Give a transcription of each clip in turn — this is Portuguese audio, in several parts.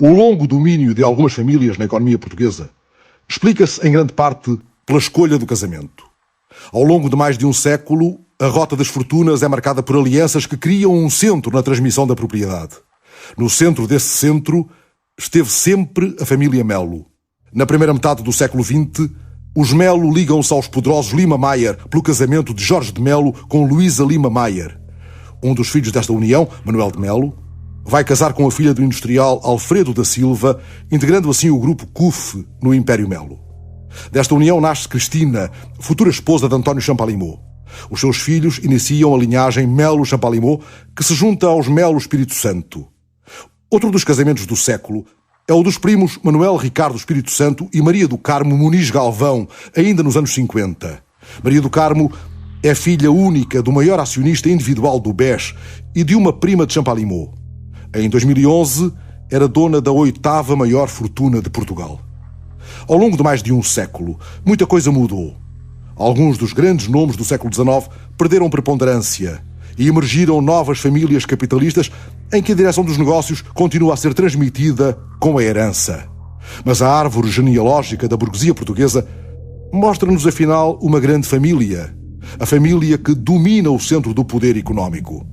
O longo domínio de algumas famílias na economia portuguesa explica-se em grande parte pela escolha do casamento. Ao longo de mais de um século, a rota das fortunas é marcada por alianças que criam um centro na transmissão da propriedade. No centro desse centro esteve sempre a família Melo. Na primeira metade do século XX, os Melo ligam-se aos poderosos Lima Mayer pelo casamento de Jorge de Melo com Luísa Lima Mayer. Um dos filhos desta união, Manuel de Melo, vai casar com a filha do industrial Alfredo da Silva, integrando assim o grupo CUF no Império Melo. Desta união nasce Cristina, futura esposa de António Champalimau. Os seus filhos iniciam a linhagem Melo-Champalimau, que se junta aos Melo Espírito Santo. Outro dos casamentos do século é o dos primos Manuel Ricardo Espírito Santo e Maria do Carmo Muniz Galvão, ainda nos anos 50. Maria do Carmo é filha única do maior acionista individual do BES e de uma prima de Champalimau. Em 2011, era dona da 8ª maior fortuna de Portugal. Ao longo de mais de um século, muita coisa mudou. Alguns dos grandes nomes do século XIX perderam preponderância e emergiram novas famílias capitalistas em que a direção dos negócios continua a ser transmitida com a herança. Mas a árvore genealógica da burguesia portuguesa mostra-nos, afinal, uma grande família. A família que domina o centro do poder económico.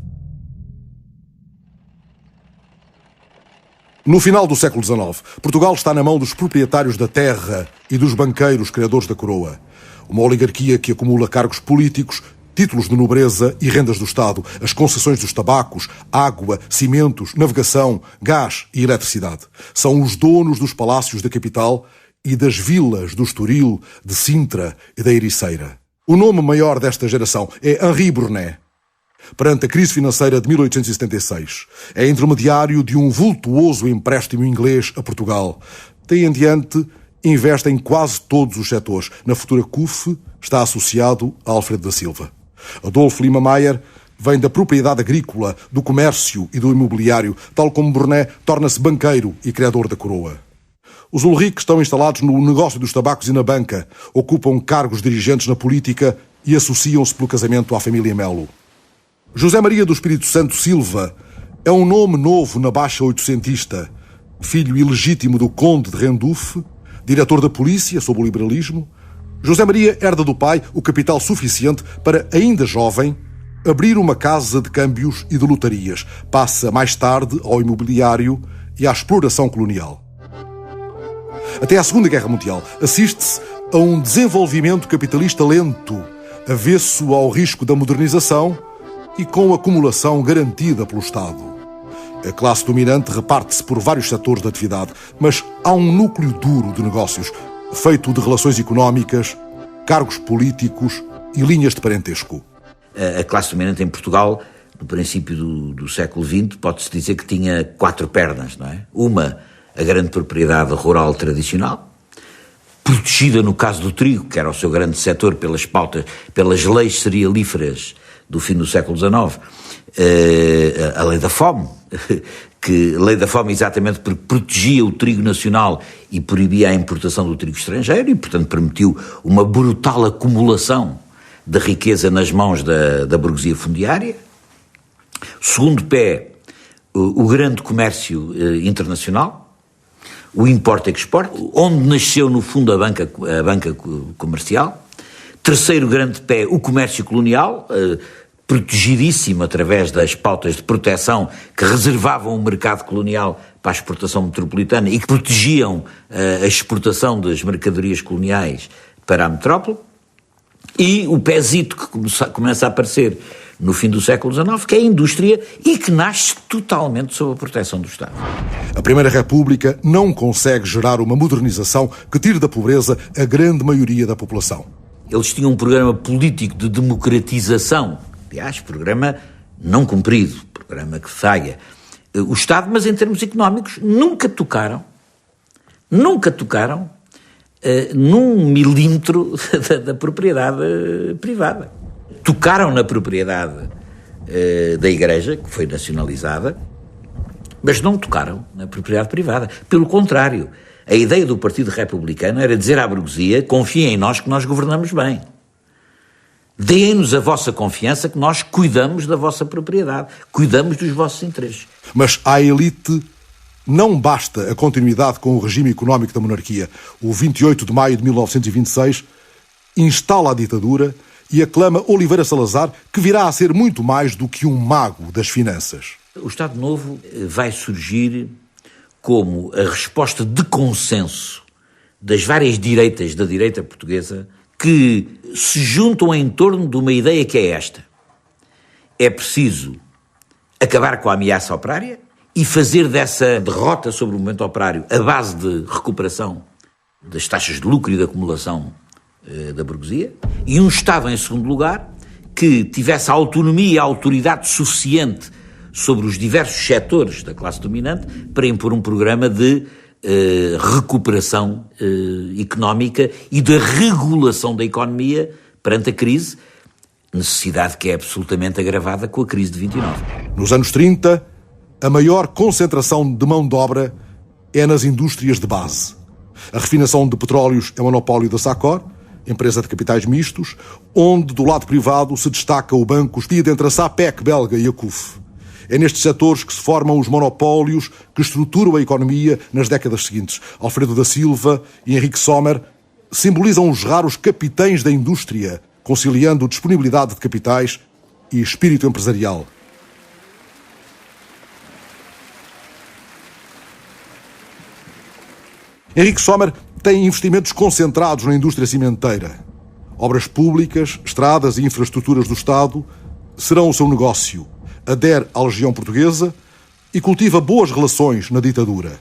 No final do século XIX, Portugal está na mão dos proprietários da terra e dos banqueiros criadores da coroa. Uma oligarquia que acumula cargos políticos, títulos de nobreza e rendas do Estado, as concessões dos tabacos, água, cimentos, navegação, gás e eletricidade. São os donos dos palácios da capital e das vilas do Estoril, de Sintra e da Ericeira. O nome maior desta geração é Henri Brunet. Perante a crise financeira de 1876, é intermediário de um vultuoso empréstimo inglês a Portugal. Daí em diante, investe em quase todos os setores. Na futura CUF está associado a Alfredo da Silva. Adolfo Lima Mayer vem da propriedade agrícola, do comércio e do imobiliário, tal como Brunet torna-se banqueiro e criador da coroa. Os Ulrich estão instalados no negócio dos tabacos e na banca, ocupam cargos dirigentes na política e associam-se pelo casamento à família Melo. José Maria do Espírito Santo Silva é um nome novo na Baixa Oitocentista, filho ilegítimo do conde de Rendufe, diretor da polícia sob o liberalismo. José Maria herda do pai o capital suficiente para, ainda jovem, abrir uma casa de câmbios e de lotarias. Passa mais tarde ao imobiliário e à exploração colonial. Até à Segunda Guerra Mundial assiste-se a um desenvolvimento capitalista lento, avesso ao risco da modernização e com acumulação garantida pelo Estado. A classe dominante reparte-se por vários setores de atividade, mas há um núcleo duro de negócios, feito de relações económicas, cargos políticos e linhas de parentesco. A classe dominante em Portugal, no princípio do século XX, pode-se dizer que tinha 4 pernas, não é? Uma, a grande propriedade rural tradicional, protegida no caso do trigo, que era o seu grande setor pelas pautas, pelas leis cerealíferas do fim do século XIX, a lei da fome, lei da fome exatamente porque protegia o trigo nacional e proibia a importação do trigo estrangeiro e, portanto, permitiu uma brutal acumulação de riqueza nas mãos da burguesia fundiária. Segundo pé, o grande comércio internacional, o import-export, onde nasceu, no fundo, a banca comercial. Terceiro grande pé, o comércio colonial, protegidíssimo através das pautas de proteção que reservavam o mercado colonial para a exportação metropolitana e que protegiam a exportação das mercadorias coloniais para a metrópole. E o pézito que começa a aparecer no fim do século XIX, que é a indústria e que nasce totalmente sob a proteção do Estado. A Primeira República não consegue gerar uma modernização que tire da pobreza a grande maioria da população. Eles tinham um programa político de democratização, aliás, programa não cumprido, programa que falha. O Estado, mas em termos económicos, nunca tocaram num milímetro da propriedade privada. Tocaram na propriedade da Igreja, que foi nacionalizada, mas não tocaram na propriedade privada. Pelo contrário, a ideia do Partido Republicano era dizer à burguesia: confiem em nós que nós governamos bem. Deem-nos a vossa confiança que nós cuidamos da vossa propriedade, cuidamos dos vossos interesses. Mas à elite Não basta a continuidade com o regime económico da monarquia. O 28 de maio de 1926 instala a ditadura e aclama Oliveira Salazar, que virá a ser muito mais do que um mago das finanças. O Estado Novo vai surgir como a resposta de consenso das várias direitas da direita portuguesa que se juntam em torno de uma ideia que é esta. É preciso acabar com a ameaça operária e fazer dessa derrota sobre o movimento operário a base de recuperação das taxas de lucro e de acumulação da burguesia, e um Estado, em segundo lugar, que tivesse a autonomia e a autoridade suficiente sobre os diversos setores da classe dominante para impor um programa de recuperação económica e de regulação da economia perante a crise, necessidade que é absolutamente agravada com a crise de 29. Nos anos 30, a maior concentração de mão de obra é nas indústrias de base. A refinação de petróleos é monopólio da Sacor, empresa de capitais mistos, onde do lado privado se destaca o banco escolhido entre a SAPEC belga e a CUF. É nestes setores que se formam os monopólios que estruturam a economia nas décadas seguintes. Alfredo da Silva e Henrique Sommer simbolizam os raros capitães da indústria, conciliando disponibilidade de capitais e espírito empresarial. Henrique Sommer tem investimentos concentrados na indústria cimenteira. Obras públicas, estradas e infraestruturas do Estado serão o seu negócio. Adere à Legião Portuguesa e cultiva boas relações na ditadura.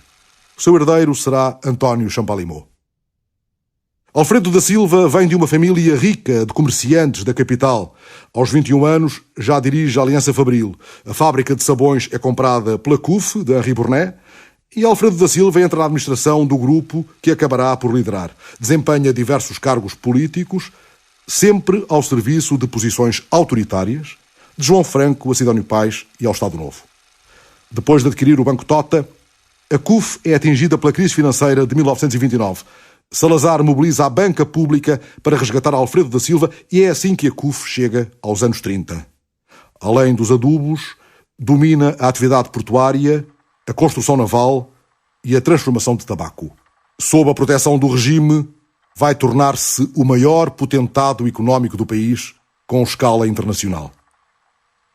O seu herdeiro será António Champalimau. Alfredo da Silva vem de uma família rica de comerciantes da capital. Aos 21 anos já dirige a Aliança Fabril. A fábrica de sabões é comprada pela CUF, de Henri Bournet, e Alfredo da Silva entra na administração do grupo que acabará por liderar. Desempenha diversos cargos políticos, sempre ao serviço de posições autoritárias, de João Franco a Sidónio Pais e ao Estado Novo. Depois de adquirir o Banco Tota, a CUF é atingida pela crise financeira de 1929. Salazar mobiliza a banca pública para resgatar Alfredo da Silva e é assim que a CUF chega aos anos 30. Além dos adubos, domina a atividade portuária, a construção naval e a transformação de tabaco. Sob a proteção do regime, vai tornar-se o maior potentado económico do país com escala internacional.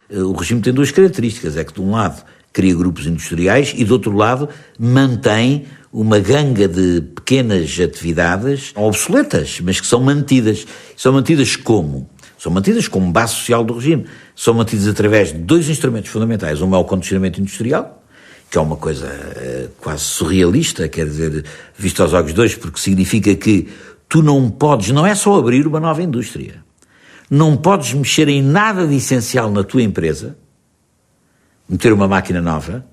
O regime tem duas características, é que de um lado cria grupos industriais e do outro lado mantém uma ganga de pequenas atividades obsoletas, mas que são mantidas. São mantidas como? São mantidas como base social do regime. São mantidas através de dois instrumentos fundamentais. Um é o condicionamento industrial, que é uma coisa quase surrealista, quer dizer, visto aos olhos de hoje, porque significa que tu não podes, não é só abrir uma nova indústria, não podes mexer em nada de essencial na tua empresa, meter uma máquina nova,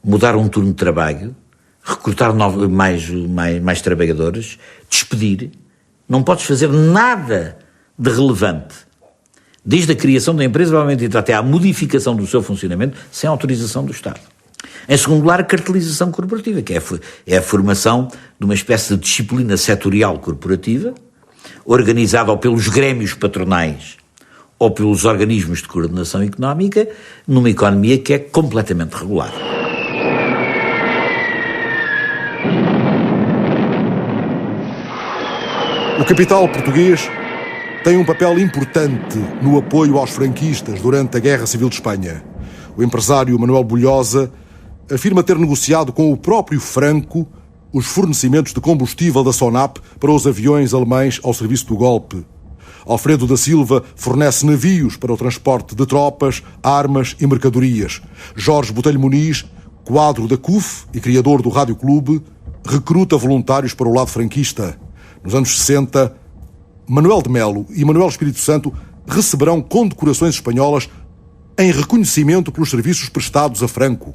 mudar um turno de trabalho, recrutar mais trabalhadores, despedir. Não podes fazer nada de relevante, desde a criação da empresa, provavelmente até à modificação do seu funcionamento, sem autorização do Estado. Em segundo lugar, a cartelização corporativa, que é a formação de uma espécie de disciplina setorial corporativa, organizada ou pelos grêmios patronais ou pelos organismos de coordenação económica, numa economia que é completamente regulada. O capital português tem um papel importante no apoio aos franquistas durante a Guerra Civil de Espanha. O empresário Manuel Bulhosa afirma ter negociado com o próprio Franco os fornecimentos de combustível da Sonap para os aviões alemães ao serviço do golpe. Alfredo da Silva fornece navios para o transporte de tropas, armas e mercadorias. Jorge Botelho Muniz, quadro da CUF e criador do Rádio Clube, recruta voluntários para o lado franquista. Nos anos 60, Manuel de Melo e Manuel Espírito Santo receberão condecorações espanholas em reconhecimento pelos serviços prestados a Franco.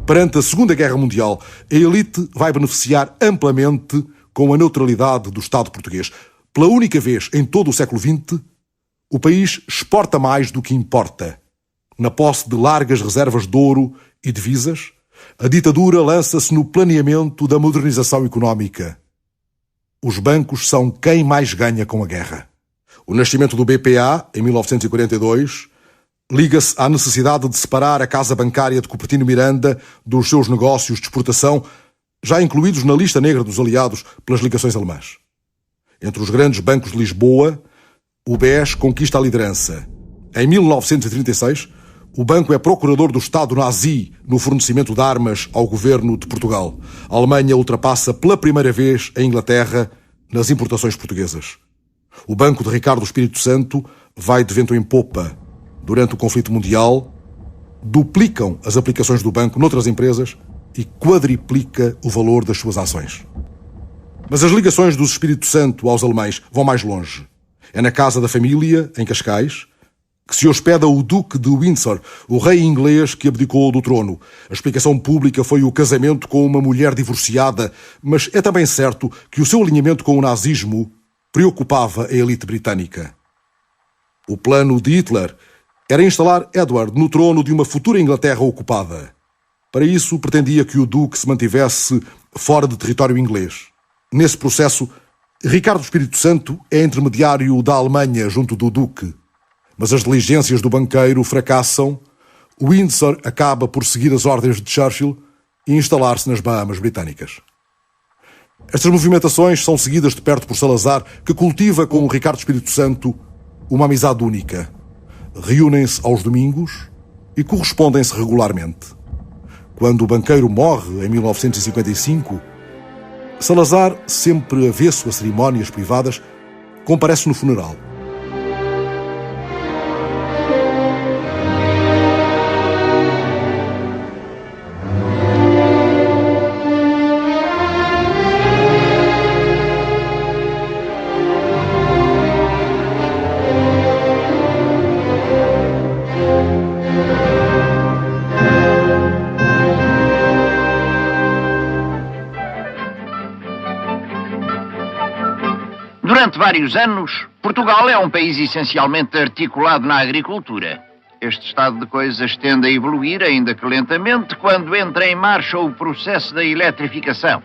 Perante a Segunda Guerra Mundial, a elite vai beneficiar amplamente com a neutralidade do Estado português. Pela única vez em todo o século XX, o país exporta mais do que importa. Na posse de largas reservas de ouro e divisas, a ditadura lança-se no planeamento da modernização económica. Os bancos são quem mais ganha com a guerra. O nascimento do BPA, em 1942, liga-se à necessidade de separar a casa bancária de Cupertino Miranda dos seus negócios de exportação, já incluídos na lista negra dos aliados pelas ligações alemãs. Entre os grandes bancos de Lisboa, o BES conquista a liderança. Em 1936, o banco é procurador do Estado nazi no fornecimento de armas ao governo de Portugal. A Alemanha ultrapassa pela primeira vez a Inglaterra nas importações portuguesas. O Banco de Ricardo Espírito Santo vai de vento em popa. Durante o conflito mundial, duplicam as aplicações do banco noutras empresas e quadriplica o valor das suas ações. Mas as ligações do Espírito Santo aos alemães vão mais longe. É na casa da família, em Cascais, que se hospeda o Duque de Windsor, o rei inglês que abdicou do trono. A explicação pública foi o casamento com uma mulher divorciada, mas é também certo que o seu alinhamento com o nazismo preocupava a elite britânica. O plano de Hitler era instalar Edward no trono de uma futura Inglaterra ocupada. Para isso, pretendia que o Duque se mantivesse fora de território inglês. Nesse processo, Ricardo Espírito Santo é intermediário da Alemanha junto do Duque. Mas as diligências do banqueiro fracassam, Windsor acaba por seguir as ordens de Churchill e instalar-se nas Bahamas britânicas. Estas movimentações são seguidas de perto por Salazar, que cultiva com o Ricardo Espírito Santo uma amizade única. Reúnem-se aos domingos e correspondem-se regularmente. Quando o banqueiro morre, em 1955, Salazar, sempre avesso a cerimónias privadas, comparece no funeral. Durante vários anos, Portugal é um país essencialmente articulado na agricultura. Este estado de coisas tende a evoluir, ainda que lentamente, quando entra em marcha o processo da eletrificação.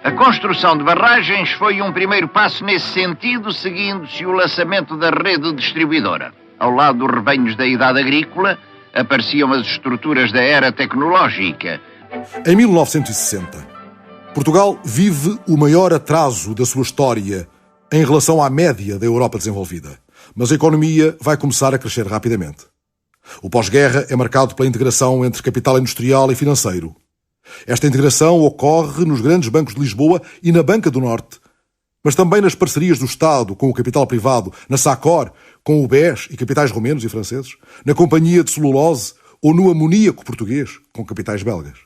A construção de barragens foi um primeiro passo nesse sentido, seguindo-se o lançamento da rede distribuidora. Ao lado dos rebanhos da idade agrícola, apareciam as estruturas da era tecnológica. Em 1960, Portugal vive o maior atraso da sua história em relação à média da Europa desenvolvida. Mas a economia vai começar a crescer rapidamente. O pós-guerra é marcado pela integração entre capital industrial e financeiro. Esta integração ocorre nos grandes bancos de Lisboa e na Banca do Norte, mas também nas parcerias do Estado com o capital privado, na SACOR, com o BES e capitais romenos e franceses, na Companhia de Celulose ou no amoníaco português, com capitais belgas.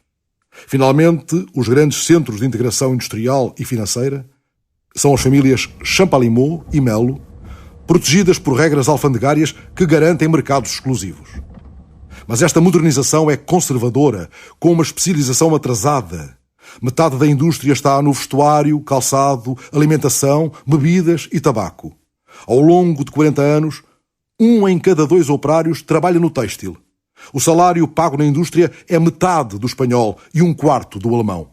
Finalmente, os grandes centros de integração industrial e financeira são as famílias Champalimau e Melo, protegidas por regras alfandegárias que garantem mercados exclusivos. Mas esta modernização é conservadora, com uma especialização atrasada. Metade da indústria está no vestuário, calçado, alimentação, bebidas e tabaco. Ao longo de 40 anos, 1 em cada 2 operários trabalha no têxtil. O salário pago na indústria é metade do espanhol e 1/4 do alemão.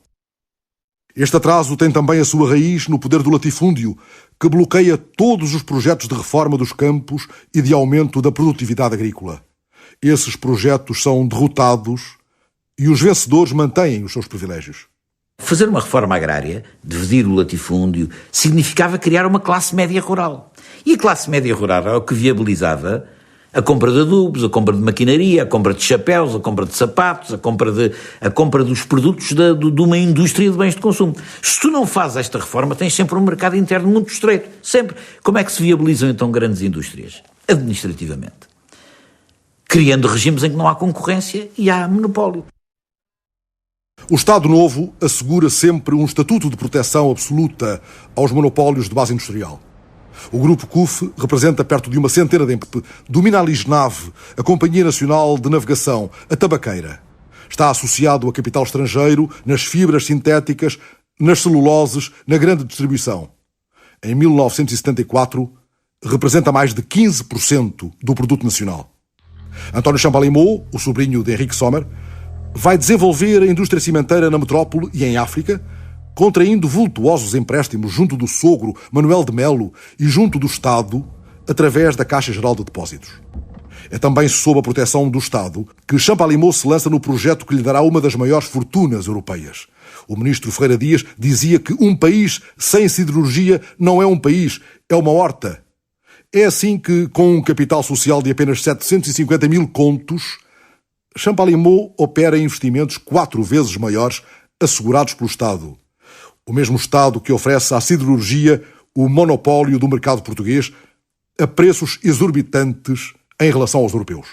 Este atraso tem também a sua raiz no poder do latifúndio, que bloqueia todos os projetos de reforma dos campos e de aumento da produtividade agrícola. Esses projetos são derrotados e os vencedores mantêm os seus privilégios. Fazer uma reforma agrária, dividir o latifúndio, significava criar uma classe média rural. E a classe média rural é o que viabilizava a compra de adubos, a compra de maquinaria, a compra de chapéus, a compra de sapatos, a compra dos produtos de uma indústria de bens de consumo. Se tu não fazes esta reforma, tens sempre um mercado interno muito estreito. Sempre. Como é que se viabilizam então grandes indústrias? Administrativamente. Criando regimes em que não há concorrência e há monopólio. O Estado Novo assegura sempre um estatuto de proteção absoluta aos monopólios de base industrial. O Grupo CUF representa perto de 100 de empresas. Domina a Lisnave, a Companhia Nacional de Navegação, a Tabaqueira. Está associado a capital estrangeiro nas fibras sintéticas, nas celuloses, na grande distribuição. Em 1974, representa mais de 15% do produto nacional. António Champalimau, o sobrinho de Henrique Sommer, vai desenvolver a indústria cimenteira na metrópole e em África, contraindo vultuosos empréstimos junto do sogro Manuel de Melo e junto do Estado, através da Caixa Geral de Depósitos. É também sob a proteção do Estado que Champalimaud se lança no projeto que lhe dará uma das maiores fortunas europeias. O ministro Ferreira Dias dizia que um país sem siderurgia não é um país, é uma horta. É assim que, com um capital social de apenas 750 mil contos, Champalimaud opera investimentos 4 vezes maiores assegurados pelo Estado. O mesmo Estado que oferece à siderurgia o monopólio do mercado português a preços exorbitantes em relação aos europeus.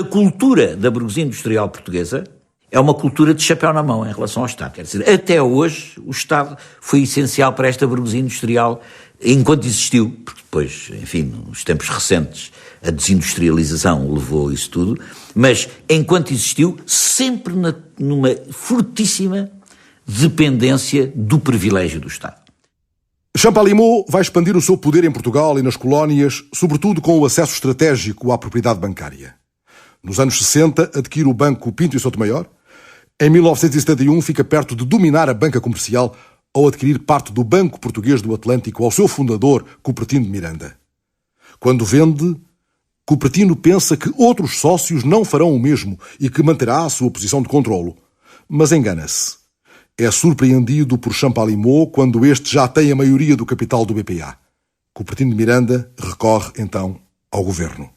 A cultura da burguesia industrial portuguesa é uma cultura de chapéu na mão em relação ao Estado. Quer dizer, até hoje o Estado foi essencial para esta burguesia industrial enquanto existiu, porque depois, enfim, nos tempos recentes, a desindustrialização levou isso tudo, mas enquanto existiu, sempre numa fortíssima dependência do privilégio do Estado. Champalimaud vai expandir o seu poder em Portugal e nas colónias, sobretudo com o acesso estratégico à propriedade bancária. Nos anos 60, adquire o Banco Pinto e Soutomaior. Em 1971, fica perto de dominar a banca comercial ao adquirir parte do Banco Português do Atlântico ao seu fundador, Cupertino de Miranda. Quando vende, Cupertino pensa que outros sócios não farão o mesmo e que manterá a sua posição de controlo. Mas engana-se. É surpreendido por Champalimaud quando este já tem a maioria do capital do BPA. Cupertino de Miranda recorre, então, ao governo.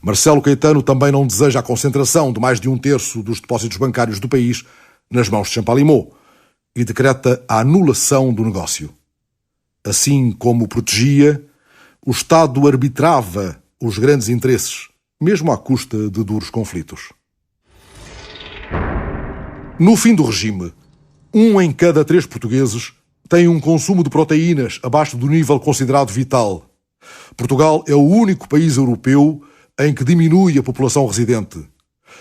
Marcelo Caetano também não deseja a concentração de mais de 1/3 dos depósitos bancários do país nas mãos de Champalimaud e decreta a anulação do negócio. Assim como o protegia, o Estado arbitrava os grandes interesses, mesmo à custa de duros conflitos. No fim do regime, 1 em cada 3 portugueses tem um consumo de proteínas abaixo do nível considerado vital. Portugal é o único país europeu em que diminui a população residente.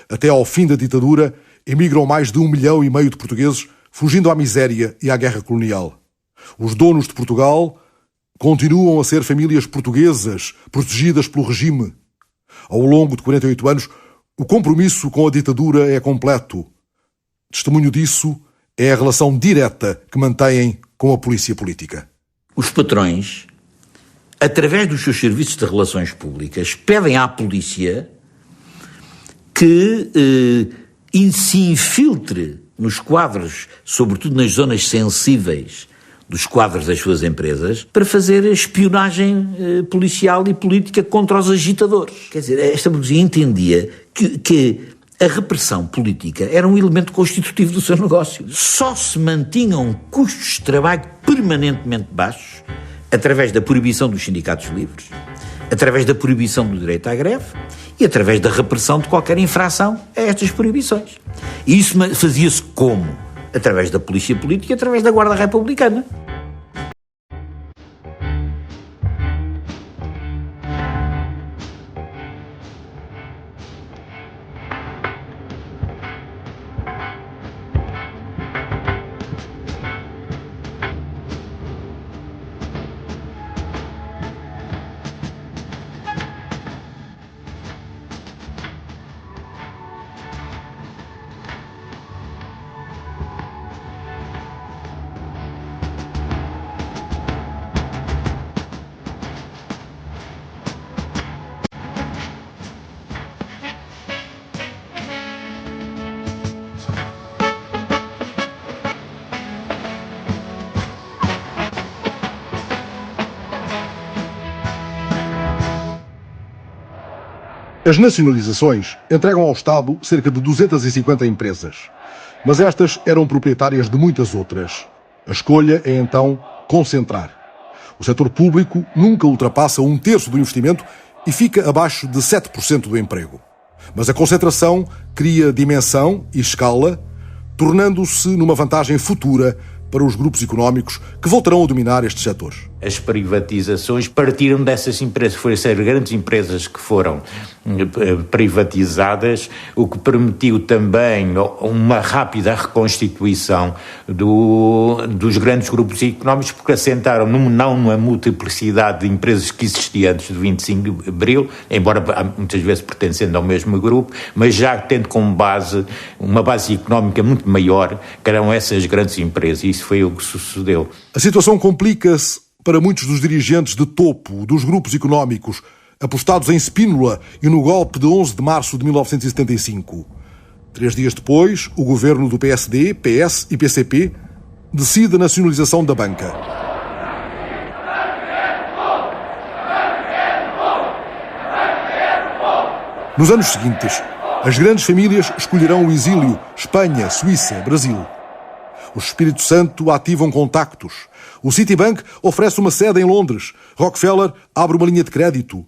Até ao fim da ditadura, emigram mais de 1,5 milhão de portugueses, fugindo à miséria e à guerra colonial. Os donos de Portugal continuam a ser famílias portuguesas, protegidas pelo regime. Ao longo de 48 anos, o compromisso com a ditadura é completo. Testemunho disso é a relação direta que mantêm com a polícia política. Os patrões, através dos seus serviços de relações públicas, pedem à polícia que se infiltre nos quadros, sobretudo nas zonas sensíveis dos quadros das suas empresas, para fazer espionagem policial e política contra os agitadores. Quer dizer, esta burguesia entendia que a repressão política era um elemento constitutivo do seu negócio. Só se mantinham custos de trabalho permanentemente baixos através da proibição dos sindicatos livres, através da proibição do direito à greve e através da repressão de qualquer infração a estas proibições. E isso fazia-se como? Através da polícia política e através da Guarda Republicana. As nacionalizações entregam ao Estado cerca de 250 empresas, mas estas eram proprietárias de muitas outras. A escolha é, então, concentrar. O setor público nunca ultrapassa 1/3 do investimento e fica abaixo de 7% do emprego. Mas a concentração cria dimensão e escala, tornando-se numa vantagem futura para os grupos económicos que voltarão a dominar estes setores. As privatizações partiram dessas empresas, foram ser grandes empresas que foram privatizadas, o que permitiu também uma rápida reconstituição dos grandes grupos económicos, porque assentaram não numa multiplicidade de empresas que existia antes do 25 de Abril, embora muitas vezes pertencendo ao mesmo grupo, mas já tendo como base uma base económica muito maior, que eram essas grandes empresas, e isso foi o que sucedeu. A situação complica-se para muitos dos dirigentes de topo dos grupos económicos apostados em Spínola e no golpe de 11 de março de 1975. 3 dias depois, o governo do PSD, PS e PCP decide a nacionalização da banca. Nos anos seguintes, as grandes famílias escolherão o exílio, Espanha, Suíça, Brasil. Os Espírito Santo ativam contactos. O Citibank oferece uma sede em Londres. Rockefeller abre uma linha de crédito.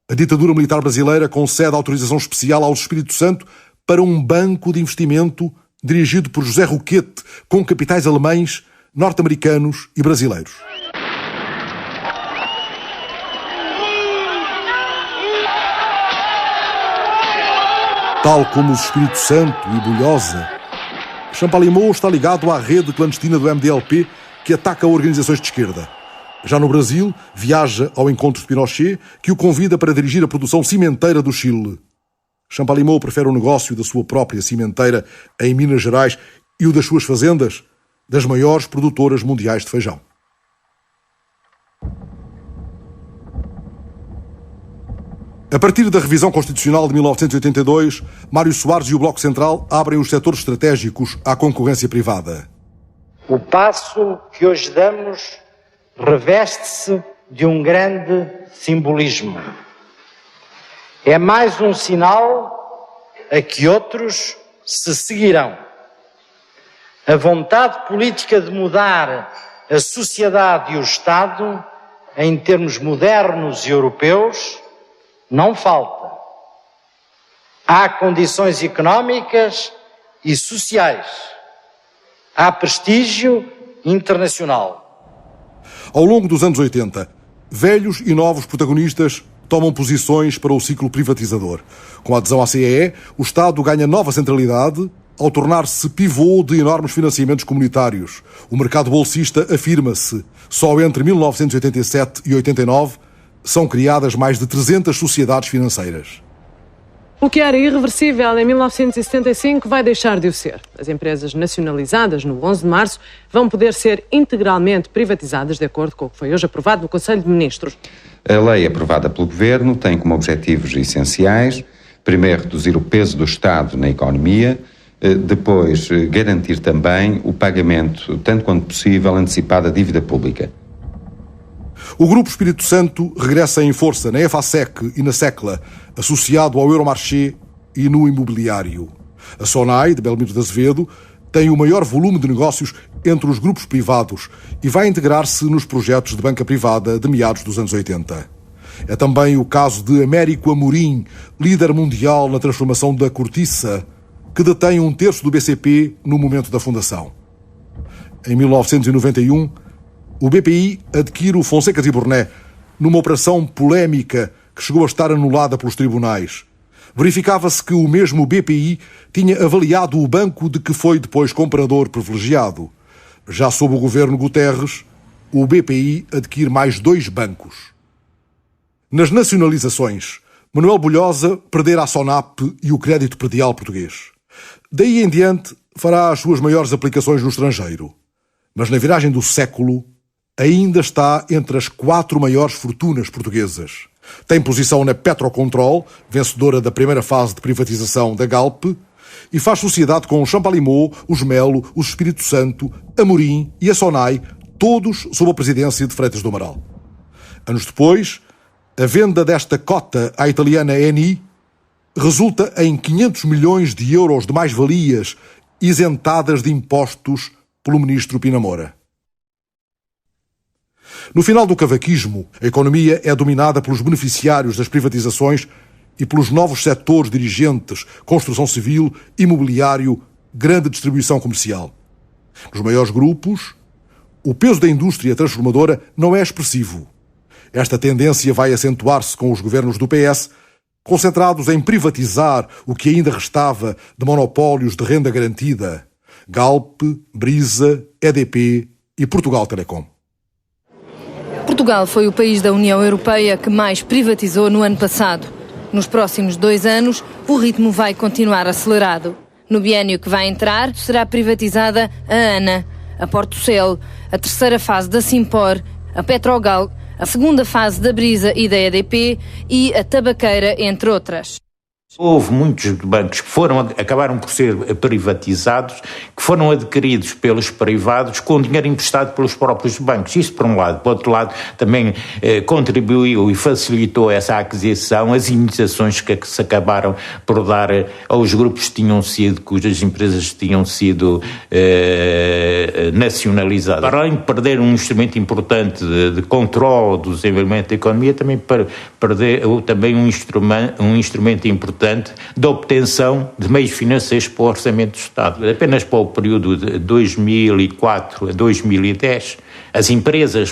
A ditadura militar brasileira concede autorização especial ao Espírito Santo para um banco de investimento dirigido por José Roquette, com capitais alemães, norte-americanos e brasileiros. Tal como os Espírito Santo e Bulhosa, Champalimaud está ligado à rede clandestina do MDLP que ataca organizações de esquerda. Já no Brasil, viaja ao encontro de Pinochet, que o convida para dirigir a produção cimenteira do Chile. Champalimaud prefere o negócio da sua própria cimenteira em Minas Gerais e o das suas fazendas, das maiores produtoras mundiais de feijão. A partir da revisão constitucional de 1982, Mário Soares e o Bloco Central abrem os setores estratégicos à concorrência privada. O passo que hoje damos reveste-se de um grande simbolismo. É mais um sinal a que outros se seguirão. A vontade política de mudar a sociedade e o Estado, em termos modernos e europeus, não falta. Há condições económicas e sociais. Há prestígio internacional. Ao longo dos anos 80, velhos e novos protagonistas tomam posições para o ciclo privatizador. Com a adesão à CEE, o Estado ganha nova centralidade ao tornar-se pivô de enormes financiamentos comunitários. O mercado bolsista afirma-se. Só entre 1987 e 89 são criadas mais de 300 sociedades financeiras. O que era irreversível em 1975 vai deixar de o ser. As empresas nacionalizadas no 11 de março vão poder ser integralmente privatizadas, de acordo com o que foi hoje aprovado no Conselho de Ministros. A lei aprovada pelo Governo tem como objetivos essenciais: primeiro, reduzir o peso do Estado na economia, depois, garantir também o pagamento, tanto quanto possível, antecipado da dívida pública. O Grupo Espírito Santo regressa em força na EFASEC e na SECLA, associado ao Euromarché e no imobiliário. A SONAI, de Belmiro de Azevedo, tem o maior volume de negócios entre os grupos privados e vai integrar-se nos projetos de banca privada de meados dos anos 80. É também o caso de Américo Amorim, líder mundial na transformação da cortiça, que detém 1/3 do BCP no momento da fundação. Em 1991, o BPI adquire o Fonseca e Burnet numa operação polémica que chegou a estar anulada pelos tribunais. Verificava-se que o mesmo BPI tinha avaliado o banco de que foi depois comprador privilegiado. Já sob o governo Guterres, o BPI adquire mais 2 bancos. Nas nacionalizações, Manuel Bulhosa perdera a Sonap e o crédito predial português. Daí em diante, fará as suas maiores aplicações no estrangeiro. Mas na viragem do século, ainda está entre as 4 maiores fortunas portuguesas. Tem posição na Petrocontrol, vencedora da primeira fase de privatização da Galp, e faz sociedade com o Champalimaud, os Melo, o Espírito Santo, Amorim e a Sonai, todos sob a presidência de Freitas do Amaral. Anos depois, a venda desta cota à italiana Eni resulta em 500 milhões de euros de mais-valias isentadas de impostos pelo ministro Pina Moura. No final do cavaquismo, a economia é dominada pelos beneficiários das privatizações e pelos novos setores dirigentes, construção civil, imobiliário, grande distribuição comercial. Nos maiores grupos, o peso da indústria transformadora não é expressivo. Esta tendência vai acentuar-se com os governos do PS, concentrados em privatizar o que ainda restava de monopólios de renda garantida: Galp, Brisa, EDP e Portugal Telecom. Portugal foi o país da União Europeia que mais privatizou no ano passado. Nos próximos 2 anos, o ritmo vai continuar acelerado. No biénio que vai entrar, será privatizada a ANA, a Portucel, a terceira fase da Simpor, a Petrogal, a segunda fase da Brisa e da EDP e a Tabaqueira, entre outras. Houve muitos bancos que acabaram por ser privatizados, que foram adquiridos pelos privados com dinheiro emprestado pelos próprios bancos. Isso por um lado. Por outro lado, também contribuiu e facilitou essa aquisição, as indenizações que se acabaram por dar aos grupos cujas empresas tinham sido nacionalizadas. Para além de perder um instrumento importante de controle do desenvolvimento da economia, também perdeu também um instrumento importante da obtenção de meios financeiros para o orçamento do Estado. Apenas para o período de 2004 a 2010,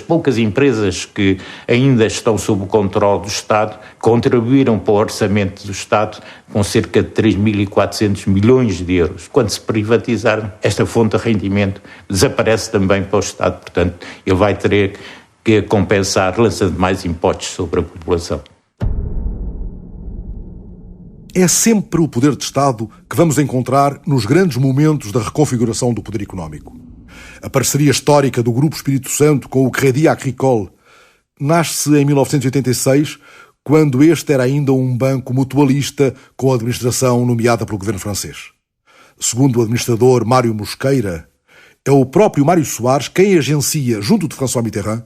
poucas empresas que ainda estão sob o controle do Estado, contribuíram para o orçamento do Estado com cerca de 3.400 milhões de euros. Quando se privatizar, esta fonte de rendimento desaparece também para o Estado. Portanto, ele vai ter que compensar lançando mais impostos sobre a população. É sempre o poder de Estado que vamos encontrar nos grandes momentos da reconfiguração do poder económico. A parceria histórica do Grupo Espírito Santo com o Crédit Agricole nasce em 1986, quando este era ainda um banco mutualista com a administração nomeada pelo governo francês. Segundo o administrador Mário Mosqueira, é o próprio Mário Soares quem agencia, junto de François Mitterrand,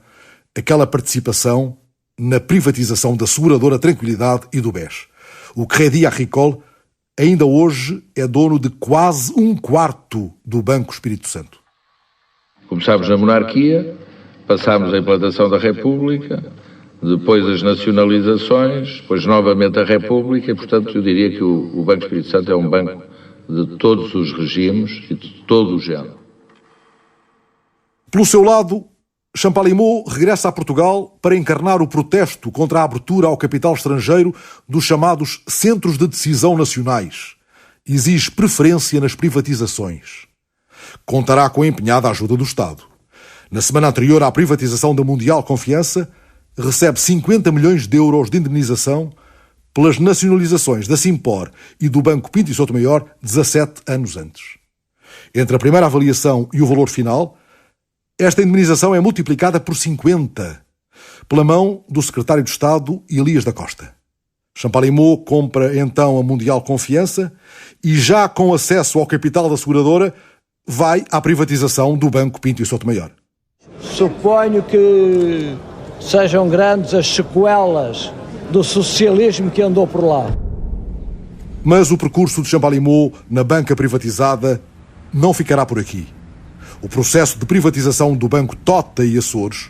aquela participação na privatização da seguradora Tranquilidade e do BES. O Crédit Agricole ainda hoje é dono de quase 1/4 do Banco Espírito Santo. Começámos na monarquia, passámos a implantação da República, depois as nacionalizações, depois novamente a República, e portanto eu diria que o Banco Espírito Santo é um banco de todos os regimes e de todo o género. Pelo seu lado, Champalimaud regressa a Portugal para encarnar o protesto contra a abertura ao capital estrangeiro dos chamados Centros de Decisão Nacionais. Exige preferência nas privatizações. Contará com a empenhada ajuda do Estado. Na semana anterior à privatização da Mundial Confiança, recebe 50 milhões de euros de indemnização pelas nacionalizações da Simpor e do Banco Pinto e Sotomayor 17 anos antes. Entre a primeira avaliação e o valor final, esta indemnização é multiplicada por 50, pela mão do secretário de Estado Elias da Costa. Champalimaud compra então a Mundial Confiança e, já com acesso ao capital da seguradora, vai à privatização do Banco Pinto e Sotomayor. Suponho que sejam grandes as sequelas do socialismo que andou por lá. Mas o percurso de Champalimaud na banca privatizada não ficará por aqui. O processo de privatização do Banco Tota e Açores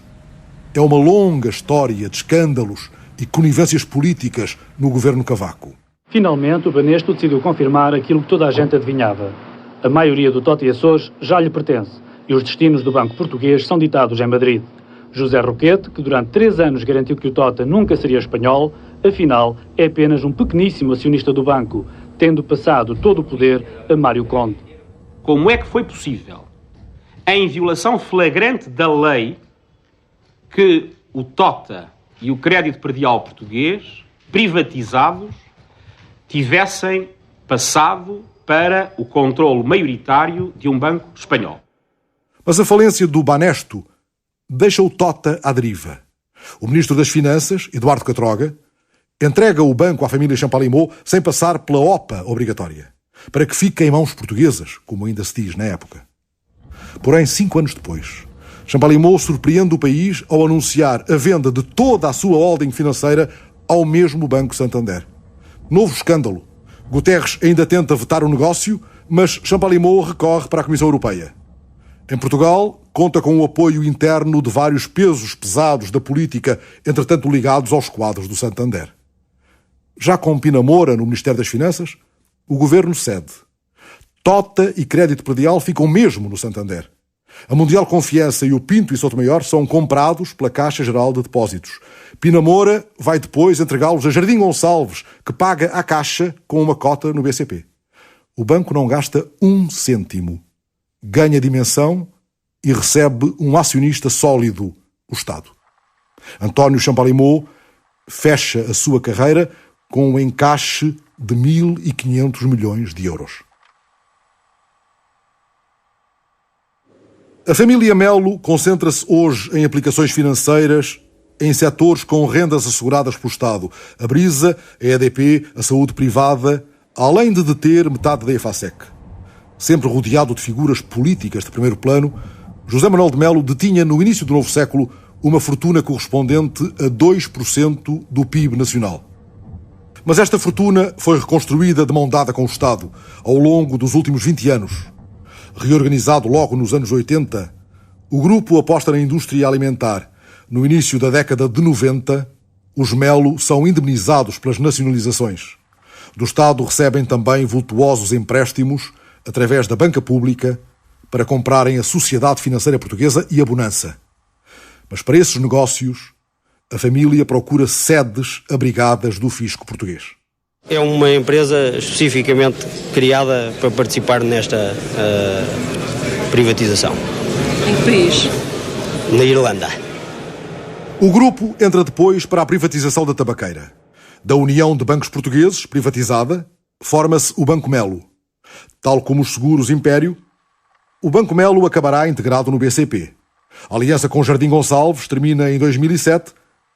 é uma longa história de escândalos e conivências políticas no governo Cavaco. Finalmente, o Banesto decidiu confirmar aquilo que toda a gente adivinhava. A maioria do Tota e Açores já lhe pertence e os destinos do Banco Português são ditados em Madrid. José Roquete, que durante 3 anos garantiu que o Tota nunca seria espanhol, afinal é apenas um pequeníssimo acionista do banco, tendo passado todo o poder a Mário Conde. Como é que foi possível, em violação flagrante da lei, que o Tota e o Crédito Predial Português, privatizados, tivessem passado para o controle maioritário de um banco espanhol? Mas a falência do Banesto deixa o Tota à deriva. O Ministro das Finanças, Eduardo Catroga, entrega o banco à família Champalimaud sem passar pela OPA obrigatória, para que fique em mãos portuguesas, como ainda se diz na época. Porém, 5 anos depois, Champalimaud surpreende o país ao anunciar a venda de toda a sua holding financeira ao mesmo Banco Santander. Novo escândalo. Guterres ainda tenta vetar o negócio, mas Champalimaud recorre para a Comissão Europeia. Em Portugal, conta com o apoio interno de vários pesos pesados da política, entretanto ligados aos quadros do Santander. Já com Pina Moura no Ministério das Finanças, o governo cede. Tota e Crédito Predial ficam mesmo no Santander. A Mundial Confiança e o Pinto e Sotomayor são comprados pela Caixa Geral de Depósitos. Pina Moura vai depois entregá-los a Jardim Gonçalves, que paga à Caixa com uma cota no BCP. O banco não gasta 1 cêntimo. Ganha dimensão e recebe um acionista sólido, o Estado. António Champalimau fecha a sua carreira com um encaixe de 1.500 milhões de euros. A família Melo concentra-se hoje em aplicações financeiras em setores com rendas asseguradas pelo Estado. A Brisa, a EDP, a saúde privada, além de deter metade da EFASEC. Sempre rodeado de figuras políticas de primeiro plano, José Manuel de Melo detinha no início do novo século uma fortuna correspondente a 2% do PIB nacional. Mas esta fortuna foi reconstruída de mão dada com o Estado ao longo dos últimos 20 anos. Reorganizado logo nos anos 80, o grupo aposta na indústria alimentar. No início da década de 90, os Melo são indemnizados pelas nacionalizações. Do Estado recebem também vultuosos empréstimos através da banca pública para comprarem a Sociedade Financeira Portuguesa e a Bonança. Mas para esses negócios, a família procura sedes abrigadas do fisco português. É uma empresa especificamente criada para participar nesta privatização. Em que país? Na Irlanda. O grupo entra depois para a privatização da tabaqueira. Da União de Bancos Portugueses, privatizada, forma-se o Banco Melo. Tal como os seguros Império, o Banco Melo acabará integrado no BCP. A aliança com Jardim Gonçalves termina em 2007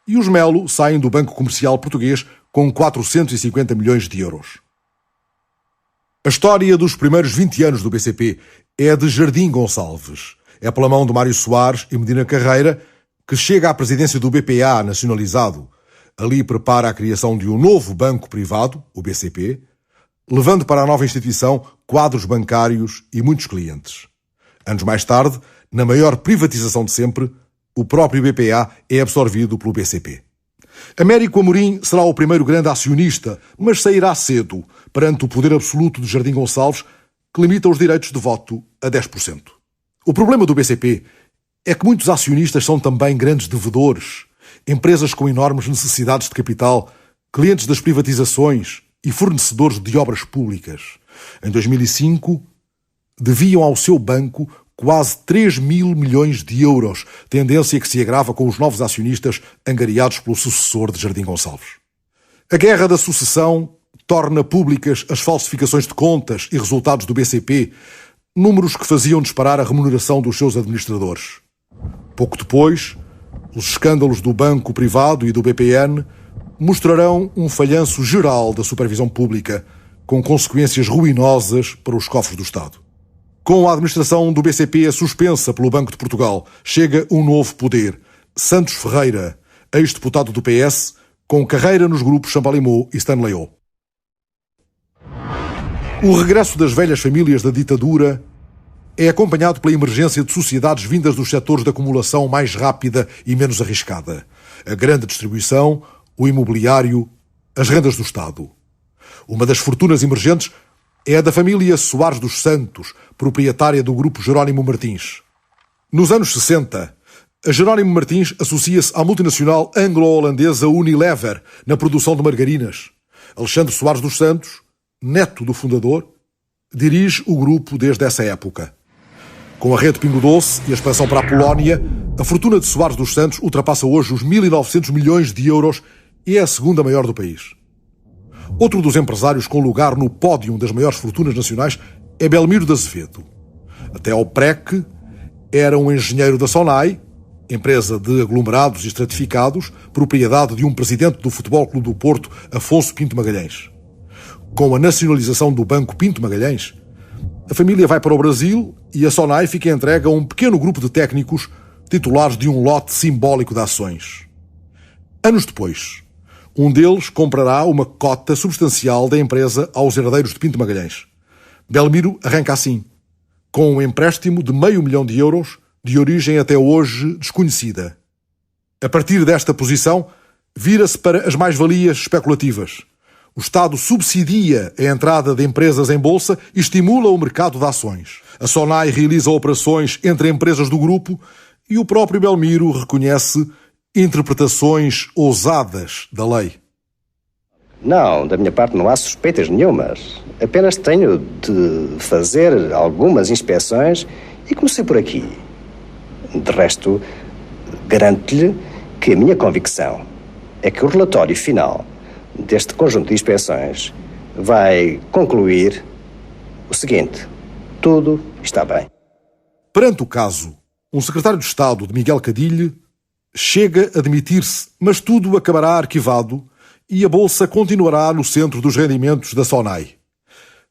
e os Melo saem do Banco Comercial Português com 450 milhões de euros. A história dos primeiros 20 anos do BCP é a de Jardim Gonçalves. É pela mão de Mário Soares e Medina Carreira que chega à presidência do BPA nacionalizado. Ali prepara a criação de um novo banco privado, o BCP, levando para a nova instituição quadros bancários e muitos clientes. Anos mais tarde, na maior privatização de sempre, o próprio BPA é absorvido pelo BCP. Américo Amorim será o primeiro grande acionista, mas sairá cedo perante o poder absoluto de Jardim Gonçalves, que limita os direitos de voto a 10%. O problema do BCP é que muitos acionistas são também grandes devedores, empresas com enormes necessidades de capital, clientes das privatizações e fornecedores de obras públicas. Em 2005, deviam ao seu banco quase 3.000 milhões de euros, tendência que se agrava com os novos acionistas angariados pelo sucessor de Jardim Gonçalves. A guerra da sucessão torna públicas as falsificações de contas e resultados do BCP, números que faziam disparar a remuneração dos seus administradores. Pouco depois, os escândalos do banco privado e do BPN mostrarão um falhanço geral da supervisão pública, com consequências ruinosas para os cofres do Estado. Com a administração do BCP suspensa pelo Banco de Portugal, chega um novo poder. Santos Ferreira, ex-deputado do PS, com carreira nos grupos Champalimau e Stanley-O. O regresso das velhas famílias da ditadura é acompanhado pela emergência de sociedades vindas dos setores de acumulação mais rápida e menos arriscada. A grande distribuição, o imobiliário, as rendas do Estado. Uma das fortunas emergentes é a da família Soares dos Santos, proprietária do grupo Jerónimo Martins. Nos anos 60, a Jerónimo Martins associa-se à multinacional anglo-holandesa Unilever na produção de margarinas. Alexandre Soares dos Santos, neto do fundador, dirige o grupo desde essa época. Com a rede Pingo Doce e a expansão para a Polónia, a fortuna de Soares dos Santos ultrapassa hoje os 1.900 milhões de euros e é a segunda maior do país. Outro dos empresários com lugar no pódio das maiores fortunas nacionais é Belmiro de Azevedo. Até ao PREC, era um engenheiro da Sonai, empresa de aglomerados e estratificados, propriedade de um presidente do Futebol Clube do Porto, Afonso Pinto Magalhães. Com a nacionalização do Banco Pinto Magalhães, a família vai para o Brasil e a Sonai fica entregue a um pequeno grupo de técnicos titulares de um lote simbólico de ações. Anos depois, um deles comprará uma cota substancial da empresa aos herdeiros de Pinto Magalhães. Belmiro arranca assim, com um empréstimo de €500 mil de origem até hoje desconhecida. A partir desta posição, vira-se para as mais-valias especulativas. O Estado subsidia a entrada de empresas em bolsa e estimula o mercado de ações. A SONAI realiza operações entre empresas do grupo e o próprio Belmiro reconhece interpretações ousadas da lei. Não, da minha parte não há suspeitas nenhumas. Apenas tenho de fazer algumas inspeções e comecei por aqui. De resto, garanto-lhe que a minha convicção é que o relatório final deste conjunto de inspeções vai concluir o seguinte: tudo está bem. Perante o caso, um secretário de Estado de Miguel Cadilho chega a demitir-se, mas tudo acabará arquivado e a Bolsa continuará no centro dos rendimentos da SONAI.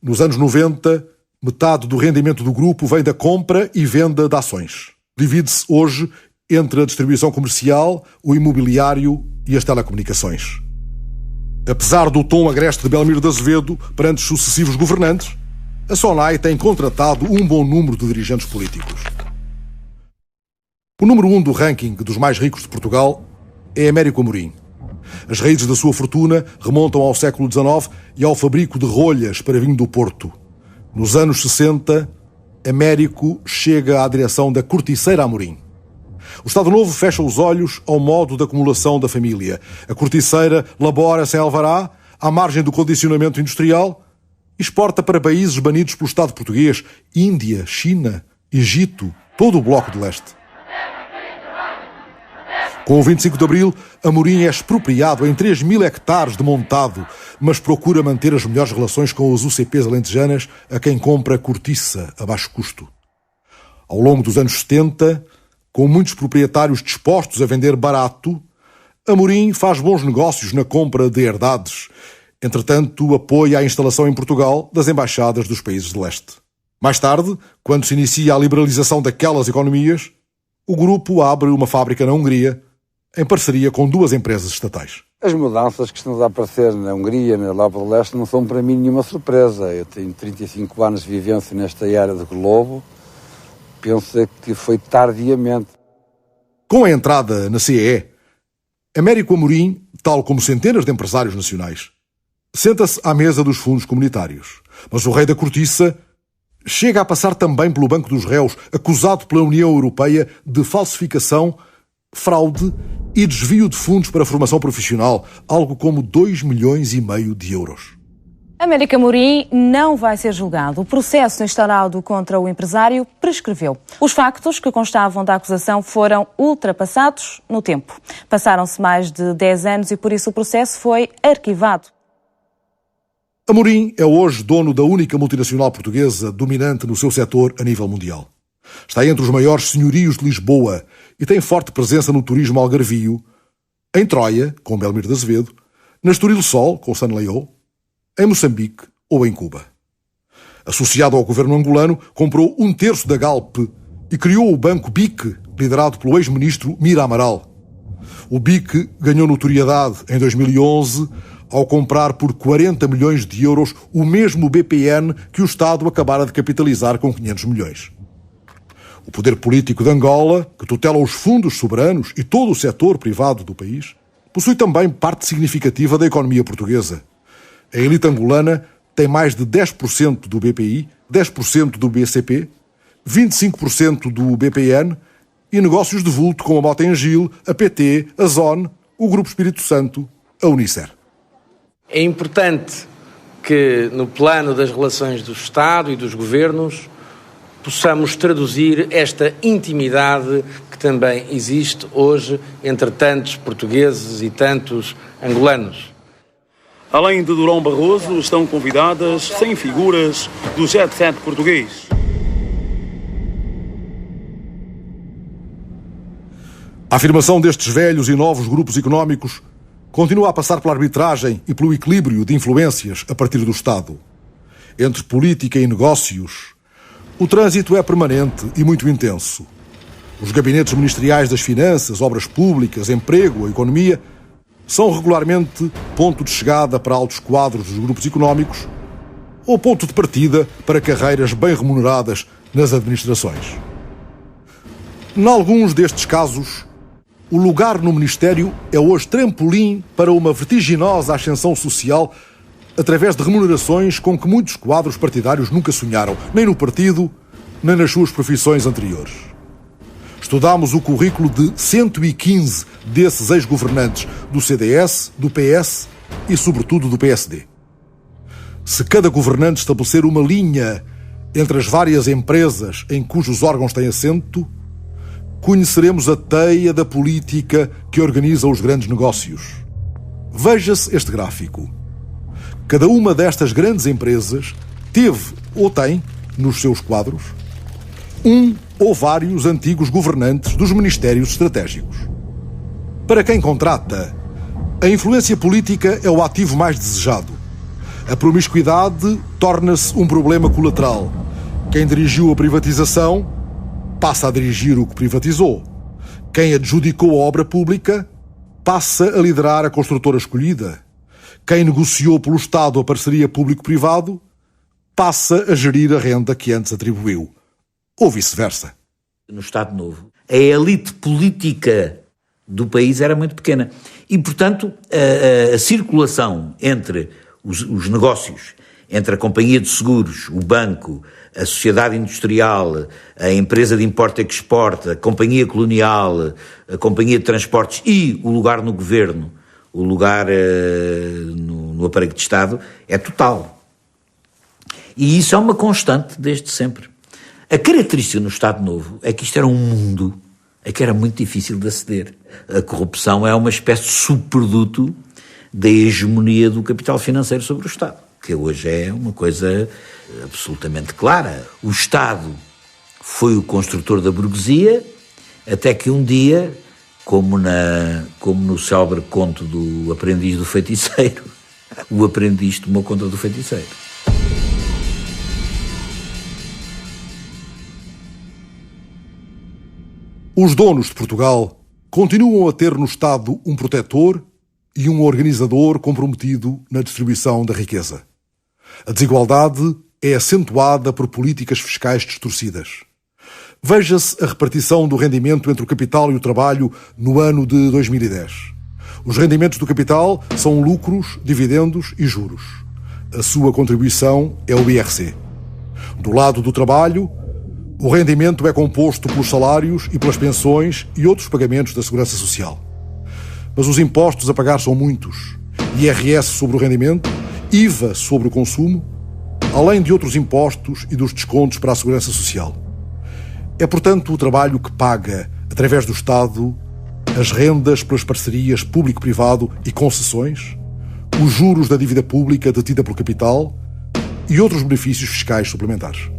Nos anos 90, metade do rendimento do grupo vem da compra e venda de ações. Divide-se hoje entre a distribuição comercial, o imobiliário e as telecomunicações. Apesar do tom agreste de Belmiro de Azevedo perante os sucessivos governantes, a SONAI tem contratado um bom número de dirigentes políticos. O número 1 do ranking dos mais ricos de Portugal é Américo Amorim. As raízes da sua fortuna remontam ao século XIX e ao fabrico de rolhas para vinho do Porto. Nos anos 60, Américo chega à direção da Corticeira Amorim. O Estado Novo fecha os olhos ao modo de acumulação da família. A Corticeira labora sem alvará, à margem do condicionamento industrial, e exporta para países banidos pelo Estado português: Índia, China, Egito, todo o Bloco de Leste. Com o 25 de Abril, Amorim é expropriado em 3.000 hectares de montado, mas procura manter as melhores relações com as UCPs alentejanas, a quem compra cortiça a baixo custo. Ao longo dos anos 70, com muitos proprietários dispostos a vender barato, Amorim faz bons negócios na compra de herdades. Entretanto, apoia a instalação em Portugal das embaixadas dos países de leste. Mais tarde, quando se inicia a liberalização daquelas economias, o grupo abre uma fábrica na Hungria, em parceria com 2 empresas estatais. As mudanças que estão a aparecer na Hungria, na Europa do Leste, não são para mim nenhuma surpresa. Eu tenho 35 anos de vivência nesta área do globo. Penso que foi tardiamente. Com a entrada na CEE, Américo Amorim, tal como centenas de empresários nacionais, senta-se à mesa dos fundos comunitários. Mas o rei da cortiça chega a passar também pelo banco dos réus, acusado pela União Europeia de falsificação, fraude e desvio de fundos para a formação profissional, algo como 2,5 milhões de euros. Américo Amorim não vai ser julgado. O processo instaurado contra o empresário prescreveu. Os factos que constavam da acusação foram ultrapassados no tempo. Passaram-se mais de 10 anos e por isso o processo foi arquivado. Amorim é hoje dono da única multinacional portuguesa dominante no seu setor a nível mundial. Está entre os maiores senhorios de Lisboa e tem forte presença no turismo algarvio, em Troia, com Belmiro de Azevedo, na Estoril Sol, com Sanleou, em Moçambique ou em Cuba. Associado ao governo angolano, comprou 1/3 da Galp e criou o banco BIC, liderado pelo ex-ministro Mira Amaral. O BIC ganhou notoriedade em 2011 ao comprar por 40 milhões de euros o mesmo BPN que o Estado acabara de capitalizar com 500 milhões. O poder político de Angola, que tutela os fundos soberanos e todo o setor privado do país, possui também parte significativa da economia portuguesa. A elite angolana tem mais de 10% do BPI, 10% do BCP, 25% do BPN e negócios de vulto como a Motengil, a PT, a Zone, o Grupo Espírito Santo, a Unicer. É importante que, no plano das relações do Estado e dos governos, possamos traduzir esta intimidade que também existe hoje entre tantos portugueses e tantos angolanos. Além de Durão Barroso, estão convidadas 100 figuras do Jet Set português. A afirmação destes velhos e novos grupos económicos continua a passar pela arbitragem e pelo equilíbrio de influências a partir do Estado. Entre política e negócios, o trânsito é permanente e muito intenso. Os gabinetes ministeriais das finanças, obras públicas, emprego, economia, são regularmente ponto de chegada para altos quadros dos grupos económicos ou ponto de partida para carreiras bem remuneradas nas administrações. Em alguns destes casos, o lugar no Ministério é hoje trampolim para uma vertiginosa ascensão social através de remunerações com que muitos quadros partidários nunca sonharam, nem no partido, nem nas suas profissões anteriores. Estudámos o currículo de 115 desses ex-governantes do CDS, do PS e, sobretudo, do PSD. Se cada governante estabelecer uma linha entre as várias empresas em cujos órgãos tem assento, conheceremos a teia da política que organiza os grandes negócios. Veja-se este gráfico. Cada uma destas grandes empresas teve ou tem, nos seus quadros, um ou vários antigos governantes dos ministérios estratégicos. Para quem contrata, a influência política é o ativo mais desejado. A promiscuidade torna-se um problema colateral. Quem dirigiu a privatização passa a dirigir o que privatizou. Quem adjudicou a obra pública passa a liderar a construtora escolhida. Quem negociou pelo Estado a parceria público-privado passa a gerir a renda que antes atribuiu. Ou vice-versa. No Estado Novo, a elite política do país era muito pequena. E, portanto, a circulação entre os negócios, entre a companhia de seguros, o banco, a sociedade industrial, a empresa de importa e que exporta, a companhia colonial, a companhia de transportes e o lugar no governo, o lugar no aparelho de Estado, é total. E isso é uma constante desde sempre. A característica no Estado Novo é que isto era um mundo a que era muito difícil de aceder. A corrupção é uma espécie de subproduto da hegemonia do capital financeiro sobre o Estado, que hoje é uma coisa absolutamente clara. O Estado foi o construtor da burguesia, até que um dia, como no célebre conto do aprendiz do feiticeiro, o aprendiz tomou conta do feiticeiro. Os donos de Portugal continuam a ter no Estado um protetor e um organizador comprometido na distribuição da riqueza. A desigualdade é acentuada por políticas fiscais distorcidas. Veja-se a repartição do rendimento entre o capital e o trabalho no ano de 2010. Os rendimentos do capital são lucros, dividendos e juros. A sua contribuição é o IRC. Do lado do trabalho, o rendimento é composto pelos salários e pelas pensões e outros pagamentos da Segurança Social. Mas os impostos a pagar são muitos. IRS sobre o rendimento, IVA sobre o consumo, além de outros impostos e dos descontos para a Segurança Social. É, portanto, o trabalho que paga, através do Estado, as rendas pelas parcerias público-privado e concessões, os juros da dívida pública detida pelo capital e outros benefícios fiscais suplementares.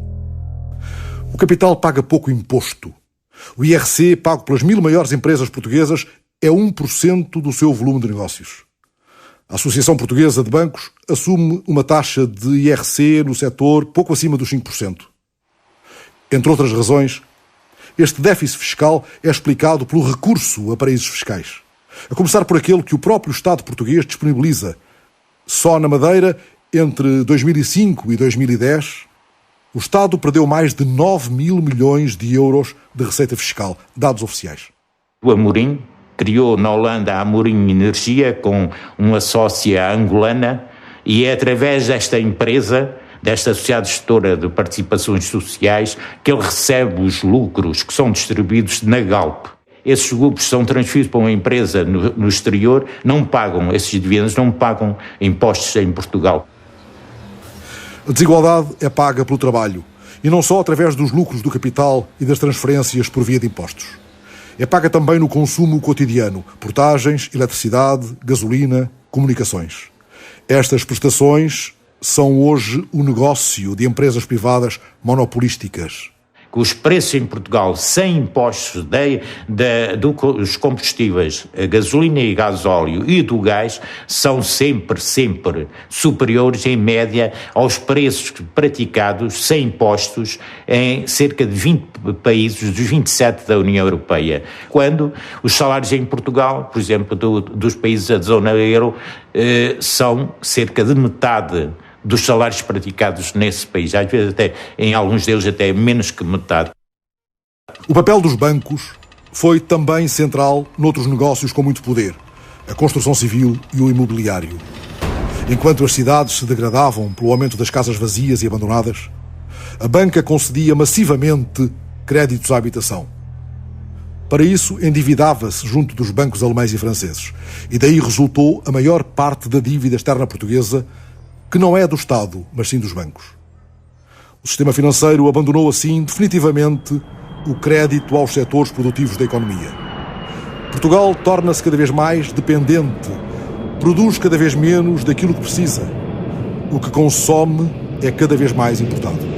O capital paga pouco imposto. O IRC, pago pelas 1000 maiores empresas portuguesas, é 1% do seu volume de negócios. A Associação Portuguesa de Bancos assume uma taxa de IRC no setor pouco acima dos 5%. Entre outras razões, este déficit fiscal é explicado pelo recurso a paraísos fiscais, a começar por aquele que o próprio Estado português disponibiliza. Só na Madeira, entre 2005 e 2010, o Estado perdeu mais de 9.000 milhões de euros de receita fiscal, dados oficiais. O Amorim criou na Holanda a Amorim Energia com uma sócia angolana e é através desta empresa, desta sociedade gestora de participações sociais, que ele recebe os lucros que são distribuídos na Galp. Esses lucros são transferidos para uma empresa no exterior, não pagam esses dividendos, não pagam impostos em Portugal. A desigualdade é paga pelo trabalho, e não só através dos lucros do capital e das transferências por via de impostos. É paga também no consumo cotidiano, portagens, eletricidade, gasolina, comunicações. Estas prestações são hoje o negócio de empresas privadas monopolísticas. Os preços em Portugal, sem impostos dos combustíveis, a gasolina e gasóleo e do gás, são sempre superiores, em média, aos preços praticados sem impostos em cerca de 20 países dos 27 da União Europeia. Quando os salários em Portugal, por exemplo, dos países da zona euro, são cerca de metade dos salários praticados nesse país, às vezes até, em alguns deles até menos que metade. O papel dos bancos foi também central noutros negócios com muito poder, a construção civil e o imobiliário. Enquanto as cidades se degradavam pelo aumento das casas vazias e abandonadas, a banca concedia massivamente créditos à habitação. Para isso, endividava-se junto dos bancos alemães e franceses. E daí resultou a maior parte da dívida externa portuguesa, que não é do Estado, mas sim dos bancos. O sistema financeiro abandonou, assim, definitivamente o crédito aos setores produtivos da economia. Portugal torna-se cada vez mais dependente, produz cada vez menos daquilo que precisa. O que consome é cada vez mais importado.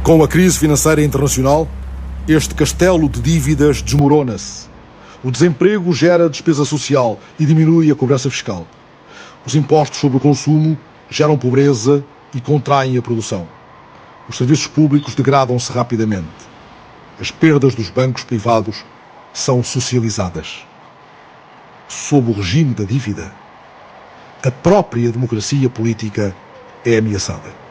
Com a crise financeira internacional, este castelo de dívidas desmorona-se. O desemprego gera despesa social e diminui a cobrança fiscal. Os impostos sobre o consumo geram pobreza e contraem a produção. Os serviços públicos degradam-se rapidamente. As perdas dos bancos privados são socializadas. Sob o regime da dívida, a própria democracia política é ameaçada.